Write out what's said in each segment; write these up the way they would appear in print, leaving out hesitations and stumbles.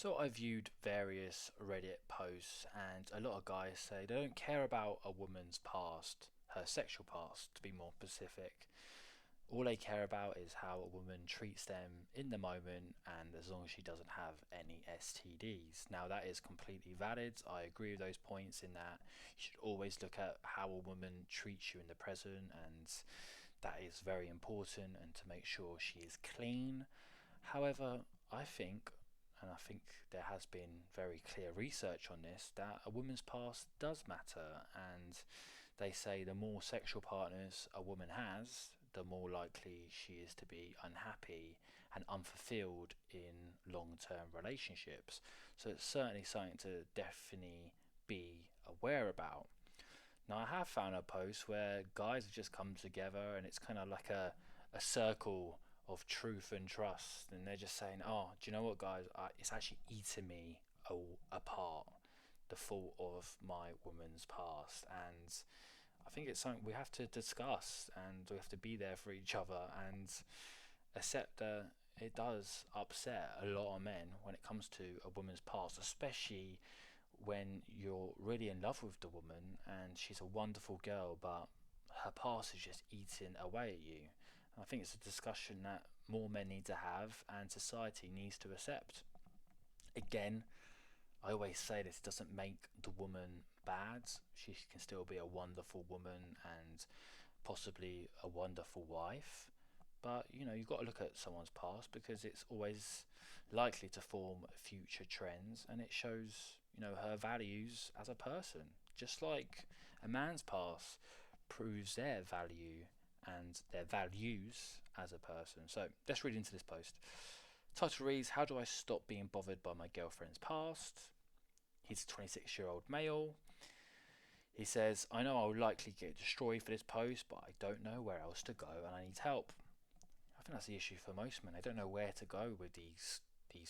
So I viewed various Reddit posts, and a lot of guys say they don't care about a woman's past, her sexual past, to be more specific. All they care about is how a woman treats them in the moment, and as long as she doesn't have any STDs. Now, that is completely valid. I agree with those points in that you should always look at how a woman treats you in the present, and that is very important, and to make sure she is clean. However, I think, and I think there has been very clear research on this, that a woman's past does matter. And they say the more sexual partners a woman has, the more likely she is to be unhappy and unfulfilled in long term relationships. So it's certainly something to definitely be aware about. Now, I have found a post where guys have just come together and it's kind of like a circle of truth and trust, and they're just saying, "Oh, do you know what, guys? It's actually eating me apart, the thought of my woman's past." And I think it's something we have to discuss, and we have to be there for each other and accept that it does upset a lot of men when it comes to a woman's past, especially when you're really in love with the woman and she's a wonderful girl, but her past is just eating away at you. I think it's a discussion that more men need to have and society needs to accept. Again, I always say this doesn't make the woman bad. She can still be a wonderful woman and possibly a wonderful wife. But you've got to look at someone's past because it's always likely to form future trends, and it shows her values as a person. Just like a man's past proves their value and their values as a person. So let's read into this post. Title reads, "How do I stop being bothered by my girlfriend's past?" He's a 26-year-old male. He says, "I know I'll likely get destroyed for this post, but I don't know where else to go and I need help." I think that's the issue for most men. They don't know where to go with these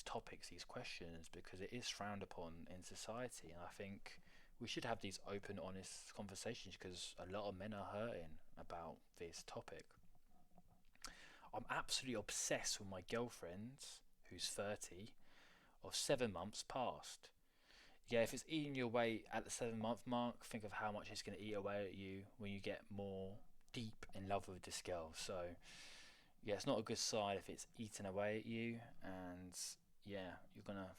topics, these questions, because it is frowned upon in society. And I think we should have these open, honest conversations because a lot of men are hurting about this topic. "I'm absolutely obsessed with my girlfriend, who's 30, of 7 months past. Yeah, if it's eating you away at the 7 month mark, think of how much it's going to eat away at you when you get more deep in love with this girl." So yeah, it's not a good sign if it's eating away at you, and yeah, you're gonna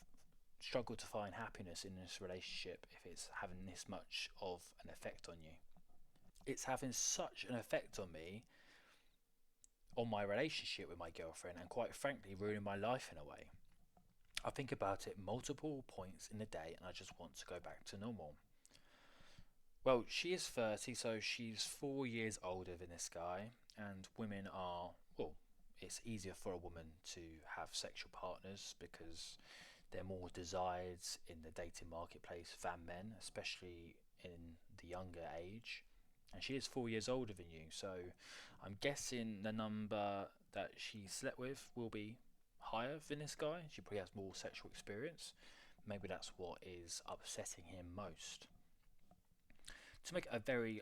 struggle to find happiness in this relationship if it's having this much of an effect on you. It's having such an effect on me, on my relationship with my girlfriend, and quite frankly, ruining my life in a way. I think about it multiple points in the day and I just want to go back to normal. Well, she is 30, so she's 4 years older than this guy, and women are, well, it's easier for a woman to have sexual partners because they're more desired in the dating marketplace than men, especially in the younger age. And she is 4 years older than you, so I'm guessing the number that she slept with will be higher than this guy. She probably has more sexual experience. Maybe that's what is upsetting him most. To make a very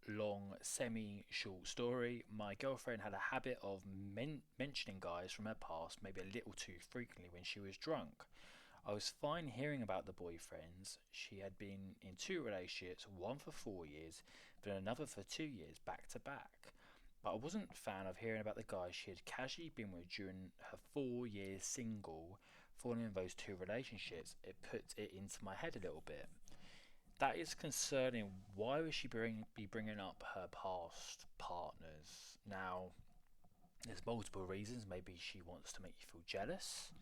long, semi short story, my girlfriend had a habit of mentioning guys from her past maybe a little too frequently when she was drunk. I was fine hearing about the boyfriends. She had been in two relationships, one for 4 years, then another for 2 years, back to back. But I wasn't a fan of hearing about the guys she had casually been with during her 4 years single, falling in those two relationships. It put it into my head a little bit. That is concerning. Why would she be bringing up her past partners? Now, there's multiple reasons. Maybe she wants to make you feel jealous.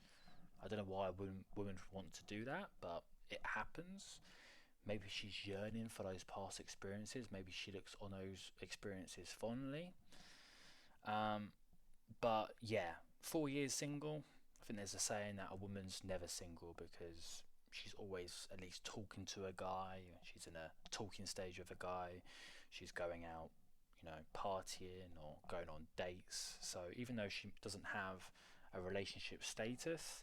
I don't know why women would want to do that, but it happens. Maybe she's yearning for those past experiences. Maybe she looks on those experiences fondly. Um, but yeah, 4 years single. I think there's a saying that a woman's never single because she's always at least talking to a guy. She's in a talking stage with a guy. She's going out, partying or going on dates. So even though she doesn't have a relationship status,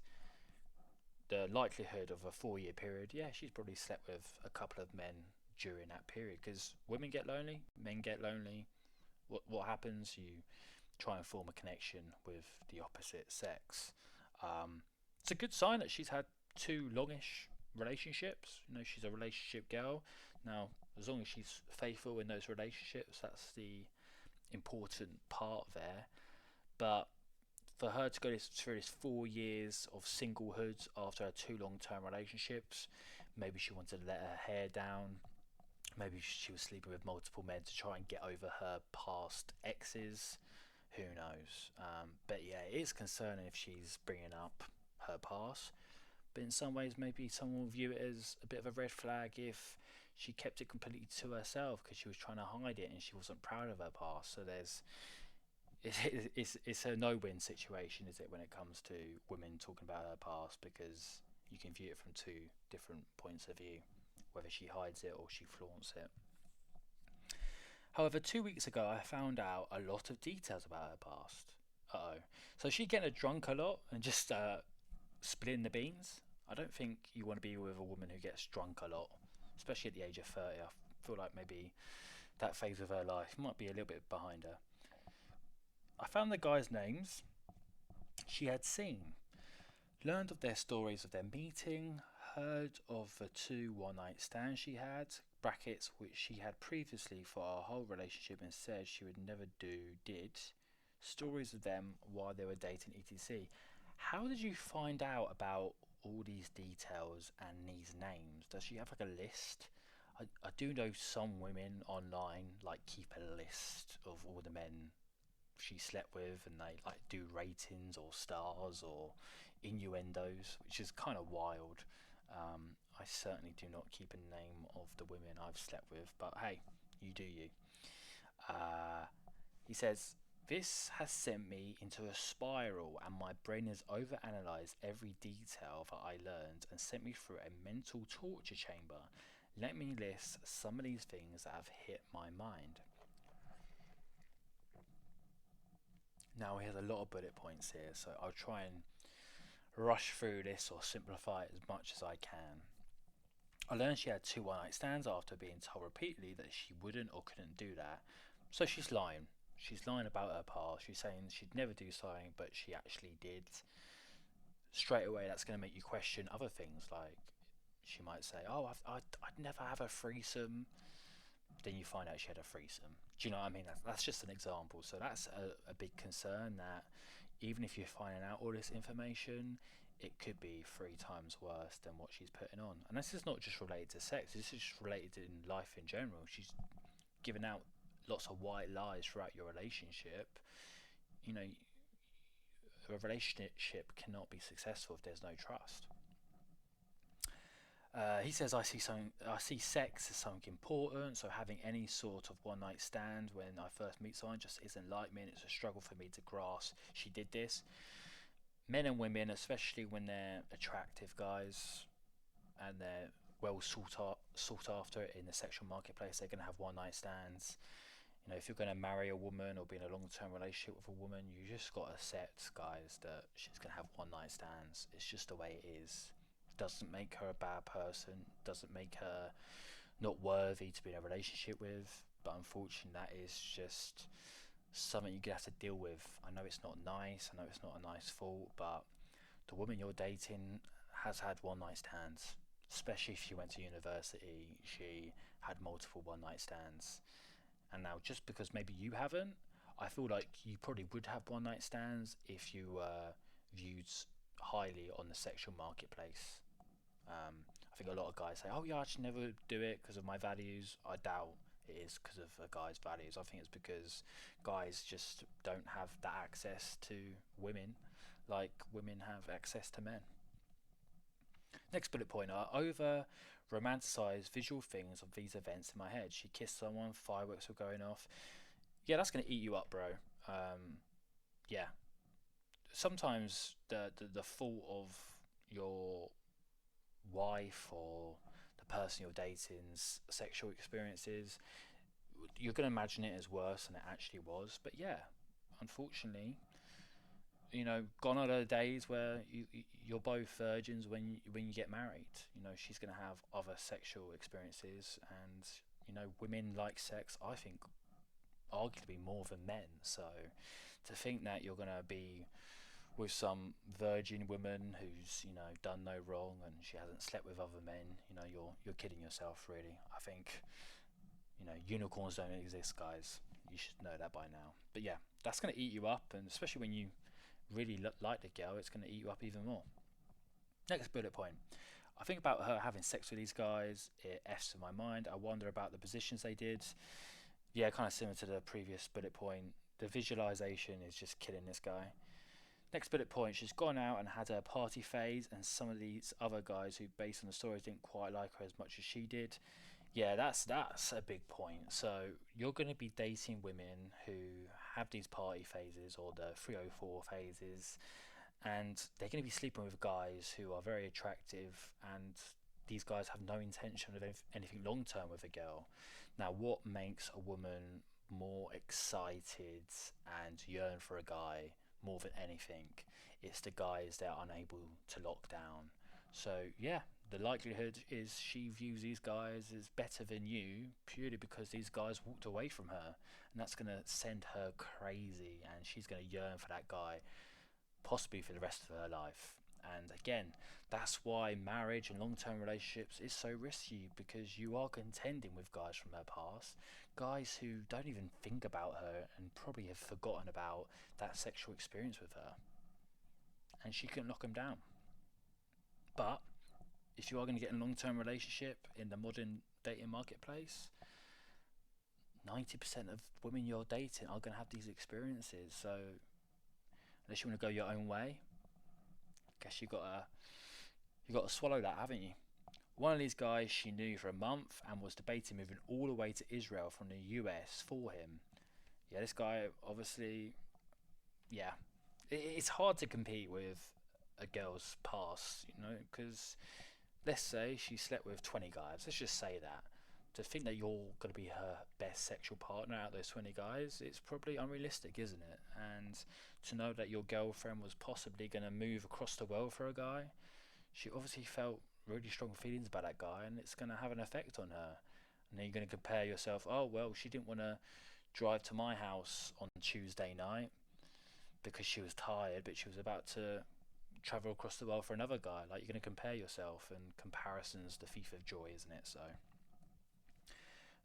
the likelihood of a 4 year period, yeah, she's probably slept with a couple of men during that period because women get lonely, men get lonely. What happens? You try and form a connection with the opposite sex. It's a good sign that she's had two longish relationships. She's a relationship girl. Now, as long as she's faithful in those relationships, that's the important part there. But for her to go through this 4 years of singlehood after her two long-term relationships, maybe she wanted to let her hair down. Maybe she was sleeping with multiple men to try and get over her past exes. Who knows? But yeah, it is concerning if she's bringing up her past. But in some ways, maybe someone will view it as a bit of a red flag if she kept it completely to herself because she was trying to hide it and she wasn't proud of her past. So it's a no-win situation, is it, when it comes to women talking about her past, because you can view it from two different points of view, whether she hides it or she flaunts it. However, 2 weeks ago, I found out a lot of details about her past. Uh oh. So she getting drunk a lot and just spilling the beans. I don't think you want to be with a woman who gets drunk a lot, especially at the age of 30. I feel like maybe that phase of her life might be a little bit behind her. I found the guys' names she had seen, learned of their stories of their meeting, heard of the two one night stands she had, brackets which she had previously for our whole relationship and said she would never do, did, stories of them while they were dating, etc. How did you find out about all these details and these names? Does she have like a list? I do know some women online like keep a list of all the men she slept with, and they like do ratings or stars or innuendos, which is kind of wild. I certainly do not keep a name of the women I've slept with, but hey, you do you. Uh, he says, this has sent me into a spiral, and my brain has overanalyzed every detail that I learned and sent me through a mental torture chamber. Let me list some of these things that have hit my mind. Now, he has a lot of bullet points here, so I'll try and rush through this or simplify it as much as I can. I learned she had two one night stands after being told repeatedly that she wouldn't or couldn't do that. So she's lying. She's lying about her past. She's saying she'd never do something, but she actually did. Straight away, that's going to make you question other things. Like, she might say, "Oh, I'd never have a threesome." Then you find out she had a threesome. Do you know what I mean? That's just an example. So that's a big concern, that even if you're finding out all this information, it could be 3 times worse than what she's putting on. And this is not just related to sex, this is just related in life in general. She's giving out lots of white lies throughout your relationship. You know, a relationship cannot be successful if there's no trust. He says, I see sex as something important, so having any sort of one night stand when I first meet someone just isn't like me, and it's a struggle for me to grasp she did this. Men and women, especially when they're attractive guys and they're well sought after in the sexual marketplace, they're going to have one night stands. If you're going to marry a woman or be in a long term relationship with a woman, you just got to accept, guys, that she's going to have one night stands. It's just the way it is. Doesn't make her a bad person, doesn't make her not worthy to be in a relationship with, but unfortunately, that is just something you have to deal with. I know it's not nice, I know it's not a nice thought, but the woman you're dating has had one night stands, especially if she went to university. She had multiple one night stands. And now, just because maybe you haven't, I feel like you probably would have one night stands if you were viewed highly on the sexual marketplace. I think a lot of guys say, "Oh yeah, I should never do it because of my values." I doubt it is because of a guy's values. I think it's because guys just don't have that access to women like women have access to men. Next bullet point: I over romanticize visual things of these events in my head. She kissed someone, fireworks were going off. Yeah, that's gonna eat you up, bro. Yeah. Sometimes the fault of your wife or the person you're dating's sexual experiences, you're going to imagine it as worse than it actually was. But yeah, unfortunately, gone are the days where you're both virgins when you get married. She's going to have other sexual experiences, and women like sex, I think, arguably more than men. So to think that you're going to be with some virgin woman who's done no wrong and she hasn't slept with other men. You're kidding yourself, really. I think unicorns don't exist, guys. You should know that by now. But yeah, that's going to eat you up, and especially when you really like the girl, it's going to eat you up even more. Next bullet point. I think about her having sex with these guys, it F's in my mind. I wonder about the positions they did. Yeah, kind of similar to the previous bullet point. The visualization is just killing this guy. Next bullet point, she's gone out and had her party phase, and some of these other guys who, based on the stories, didn't quite like her as much as she did. Yeah, that's a big point. So you're going to be dating women who have these party phases or the 304 phases, and they're going to be sleeping with guys who are very attractive, and these guys have no intention of anything long term with a girl. Now, what makes a woman more excited and yearn for a guy more than anything? It's the guys they're unable to lock down. So yeah, the likelihood is she views these guys as better than you purely because these guys walked away from her, and that's going to send her crazy, and she's going to yearn for that guy possibly for the rest of her life. And again, that's why marriage and long term relationships is so risky, because you are contending with guys from her past, guys who don't even think about her and probably have forgotten about that sexual experience with her. And she can knock them down. But if you are going to get in a long term relationship in the modern dating marketplace, 90% of women you're dating are going to have these experiences. So unless you want to go your own way, I guess you got to swallow that, haven't you? One of these guys she knew for a month and was debating moving all the way to Israel from the US for him. Yeah, this guy obviously, yeah, it's hard to compete with a girl's past, because let's say she slept with 20 guys. Let's just say that. To think that you're going to be her best sexual partner out of those 20 guys, it's probably unrealistic, isn't it? And to know that your girlfriend was possibly going to move across the world for a guy, she obviously felt really strong feelings about that guy, and it's going to have an effect on her. And then you're going to compare yourself, oh, well, she didn't want to drive to my house on Tuesday night because she was tired, but she was about to travel across the world for another guy. Like, you're going to compare yourself, and comparison's the thief of joy, isn't it? So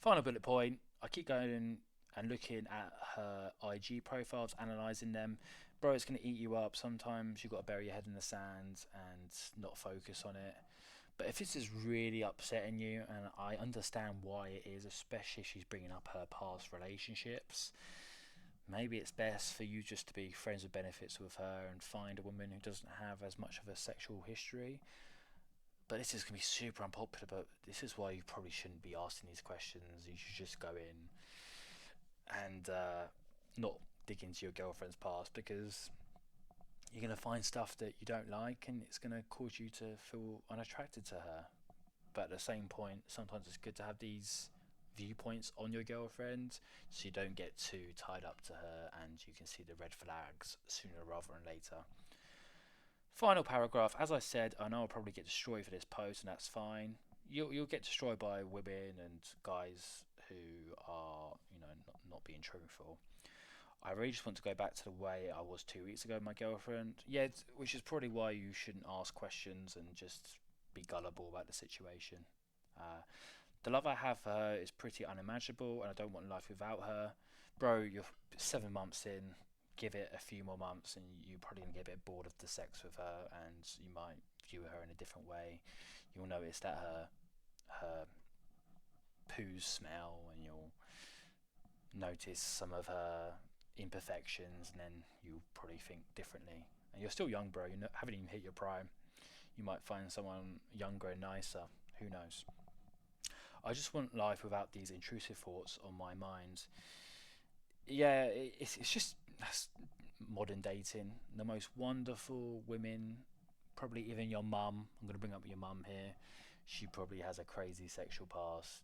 final bullet point, I keep going and looking at her IG profiles, analysing them. Bro, it's going to eat you up. Sometimes you've got to bury your head in the sand and not focus on it. But if this is really upsetting you, and I understand why it is, especially if she's bringing up her past relationships, maybe it's best for you just to be friends with benefits with her and find a woman who doesn't have as much of a sexual history. But this is going to be super unpopular, but this is why you probably shouldn't be asking these questions. You should just go in and not dig into your girlfriend's past, because you're going to find stuff that you don't like, and it's going to cause you to feel unattracted to her. But at the same point, sometimes it's good to have these viewpoints on your girlfriend so you don't get too tied up to her and you can see the red flags sooner rather than later. Final paragraph. As I said, I know I'll probably get destroyed for this post, and that's fine. You'll get destroyed by women and guys who are, not being truthful. I really just want to go back to the way I was 2 weeks ago with my girlfriend. Yeah, which is probably why you shouldn't ask questions and just be gullible about the situation. The love I have for her is pretty unimaginable, and I don't want life without her. Bro, you're 7 months in. Give it a few more months, and you're probably going to get a bit bored of the sex with her, and you might view her in a different way. You'll notice that her poos smell, and you'll notice some of her imperfections, and then you'll probably think differently. And you're still young, bro. You haven't even hit your prime. You might find someone younger and nicer. Who knows? I just want life without these intrusive thoughts on my mind. Yeah, it's just that's modern dating. The most wonderful women, probably even your mum. I'm going to bring up your mum here. She probably has a crazy sexual past,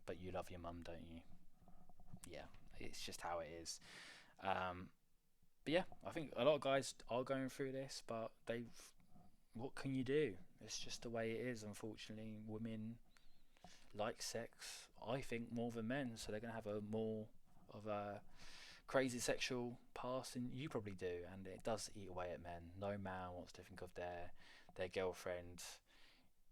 but you love your mum, don't you? Yeah, it's just how it is. But yeah, I think a lot of guys are going through this, but they've. What can you do? It's just the way it is. Unfortunately, women like sex, I think, more than men, so they're going to have a more of a crazy sexual past, and you probably do, and it does eat away at men. No man wants to think of their girlfriend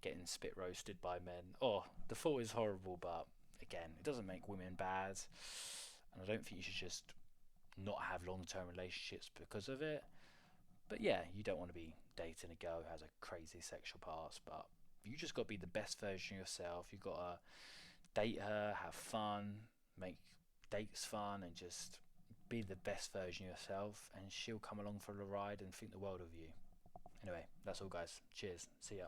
getting spit roasted by men. Oh, the thought is horrible, but again, it doesn't make women bad, and I don't think you should just not have long-term relationships because of it. But yeah, you don't want to be dating a girl who has a crazy sexual past, but you just got to be the best version of yourself. You got to date her, have fun, make dates fun, and just be the best version of yourself, and she'll come along for the ride and think the world of you. Anyway, that's all, guys. Cheers. See ya.